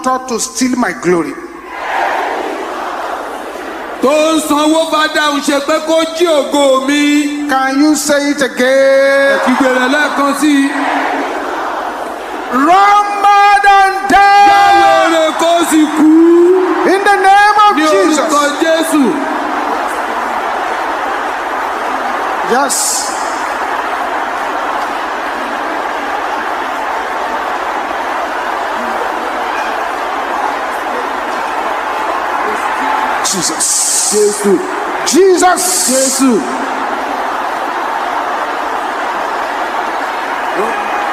doctor to steal my glory. Tó ń sanwó bá dáhùn ṣe pé kó jí ògo mi. Can you say it again? Ìgbèrè lẹ́ẹ̀kan sí i. Run mad and die. Jáwèrè kó sì kú. In the name of Ní Jesus. orúkọ Jésù. Yes. Jesus. Jésù. Jesus. Jésù.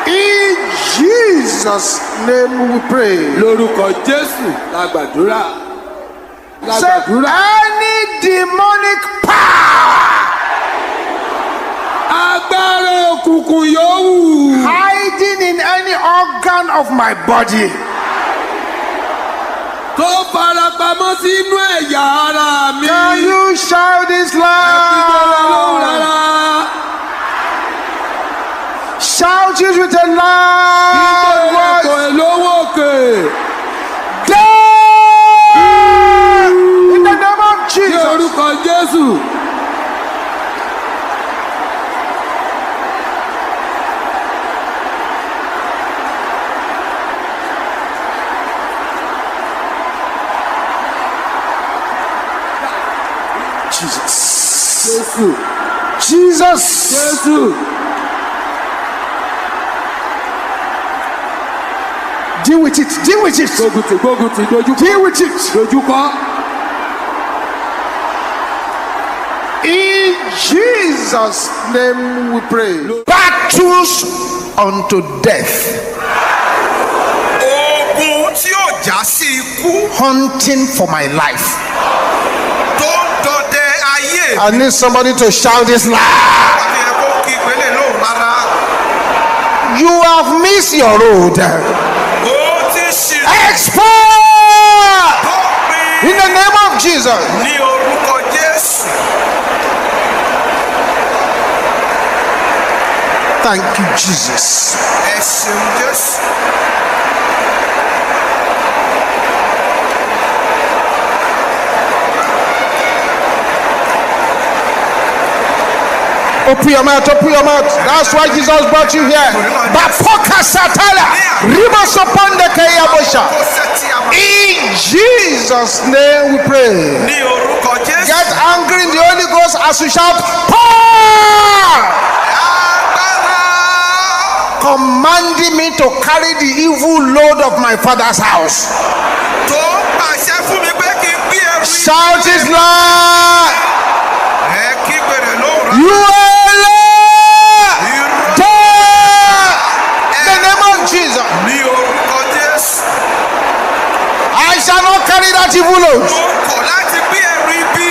In Jesus' name we pray. Lórúkọ Jésù la gbàdúrà. La Say, gbàdúrà. any demonic power Agbára òkùnkùn yòówù. hiding in any organ of my body, Tó farapamọ́ sínú ẹ̀yà ara mi. can you shout this Ìgbèrè lóhùn loud? rárá. Shout it with a loud Ìgbèrè kò voice. lówó òkè. Die! In the name of Ní Jesus. orúkọ Jésù. Jesus. Jésù. Jesus. Jésù. Deal with it. Deal with it. Gbógun ti dojúkọ. Deal with it. Dojúkọ. In Jesus' name we pray. Battles unto death. Ogun tí ó já sí ikú Hunting for my life. tó ń dọdẹ ayé I need somebody to shout this loud. àti ẹ̀kọ́ kí ìpínlẹ̀ lóhùn rárá. You have missed your road. Ó ti ṣì Expire tó pin in the name of Jesus. ní orúkọ Jésù. Thank you, Jesus. Ẹ ṣeun Jésù. Open your mouth, open your mouth. That's why Jesus brought you here. Bapoka satala. Rivers upon the Kayabosha. Kó sẹ́tì àmọ́ In Jesus' name we pray. ní orúkọ Jésù. Get angry in the Holy Ghost as you shout, power! Agbára Commanding me to carry the evil load of my father's house. tó ń pàṣẹ fún mi pé kí n gbé ẹrù yìí. Shout it loud. Ẹ kí ìpínlẹ̀ lóhùn rárá. You are Lord. Die! In the name of Jesus. Ní orúkọ Jésù. I shall not carry that evil load. Mo kọ̀ láti gbé ẹrù ibi.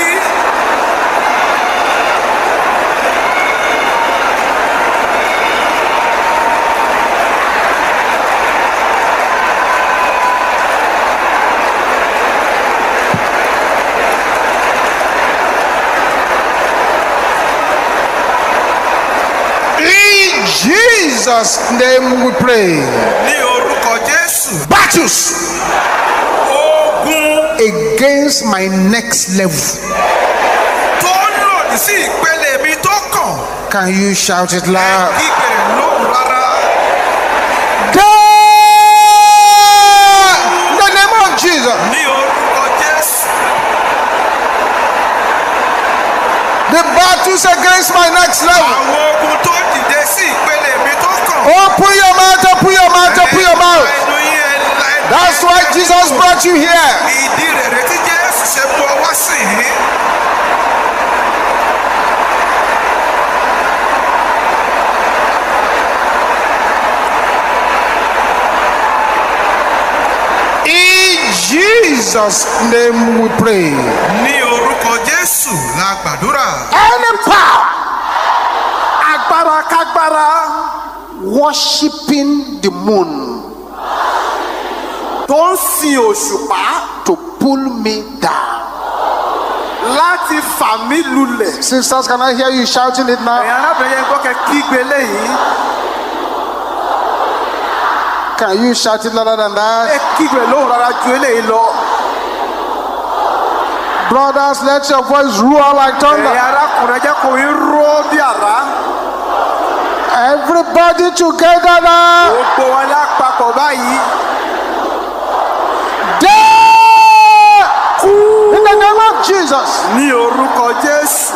In Jesus' name we pray. Ní orúkọ Jésù. Battles Ogun against my next level. tó lòdì sí ìpele mi tó kàn. Can you shout it loud? Kí ìpínlẹ̀ lóhùn rárá. Die! In the name of Jesus. Ní orúkọ Jésù. The battles against my next level. Àwọn ogun tó dìde sí ìpele mi tó kàn. Open your mouth, open your mouth, open your mouth. Ẹnu yín ẹ la ẹnu. That's why Jesus brought you here. Ìdí rere tí Jésù ṣe mú ọ wá sí yìí. In Jesus' name we pray. Ní orúkọ Jésù la gbàdúrà. Any power, agbára kágbára, worshiping the moon, tó ń sin òṣùpá to pull me down, láti fà mí lulẹ̀. Sisters, can I hear you shouting it now? Ẹ̀yin arábìnrin yẹn gbọ́ kẹ́ kígbe léyìí. Can you shout it louder than that? ẹ kígbe lóhùn rárá ju eléyìí lọ. Brothers, let your voice roar like thunder. ẹ̀yin arákùnrin jẹ́ kó yín ró bí àrá. Everybody together now. gbogbo wọn lápapọ̀ báyìí. In the name of Jesus. ní orúkọ Jésù.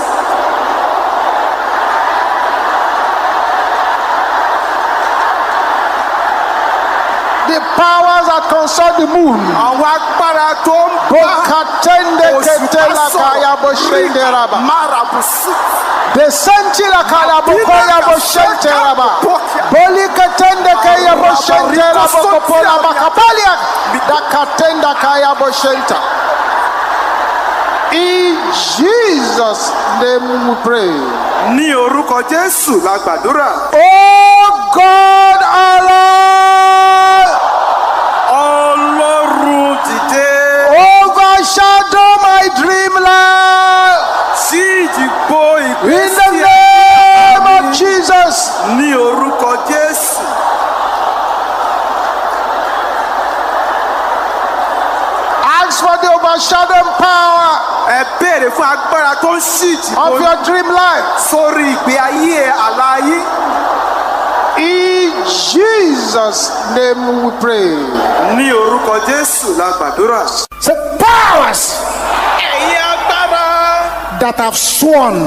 The powers that consult the moon. àwọn agbára tó ń bá Bokatende ketela kaya boshende raba. marabusu. The sentila kaya bokoya boshente raba. Boli katende kaya boshente raba kopola bakapalia. Dakatenda kaya boshenta. In Jesus' name we pray. ní orúkọ Jésù la gbàdúrà. Oh God, Allah, Ọlọ́run dìde. overshadow my dream life. sí ìdìbò In ìgbésí the name of Jesus. ní orúkọ Jésù. Ask for the overshadowing power ẹ béèrè fún agbára tó ń ṣí ìdìbò of your dream life. sórí ìgbé ayé àlàyé. In Jesus' name we pray. ní orúkọ Jésù la gbàdúrà. So powers ẹ̀yin agbára that have sworn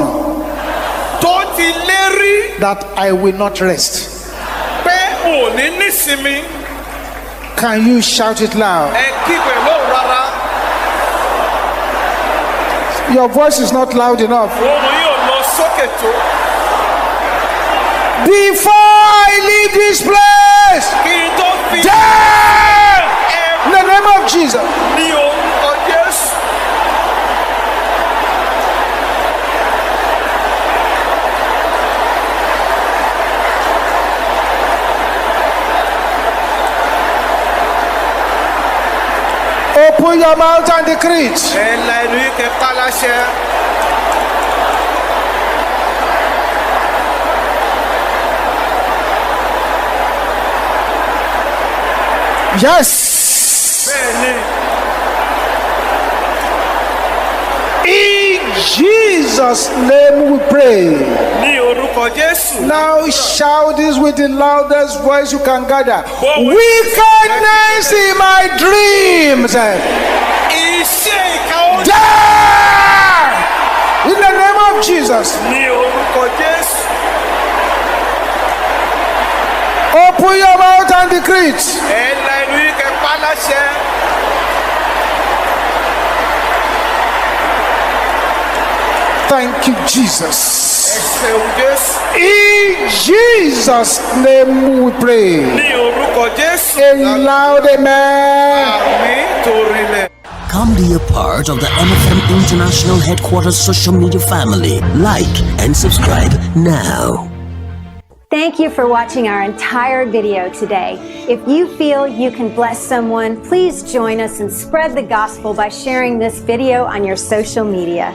tó ti lérí that I will not rest. pé òní nísinmi. Can you shout it loud? ẹ kígbe lóhùn rárá. Your voice is not loud enough. ohùn yóò lọ sókè tó. Before I leave this place, kí n tó fi die in the name of Jesus. ní orúkọ Jésù. Open your mouth and decree it. ẹ la ẹnu yìí kẹ́ pa láṣẹ. Yes. bẹ́ẹ̀ni. In Jesus' name we pray. ní orúkọ Jésù. Now shout this with the loudest voice you can gather. Well, Wickedness in my dreams. iṣẹ́ ìka ó Die in the name of Jesus. ní orúkọ Jésù. Open your mouth and decree it. ẹ la ẹnu yìí kẹ́ pa láṣẹ. Thank you, Jesus. ẹ ṣeun Jésù. In Jesus' name we pray. ní orúkọ Jésù. A loud amen. àmín torílẹ̀. Come be a part of the MFM International Headquarters social media family. Like and subscribe now. Thank you for watching our entire video today. If you feel you can bless someone, please join us and spread the gospel by sharing this video on your social media.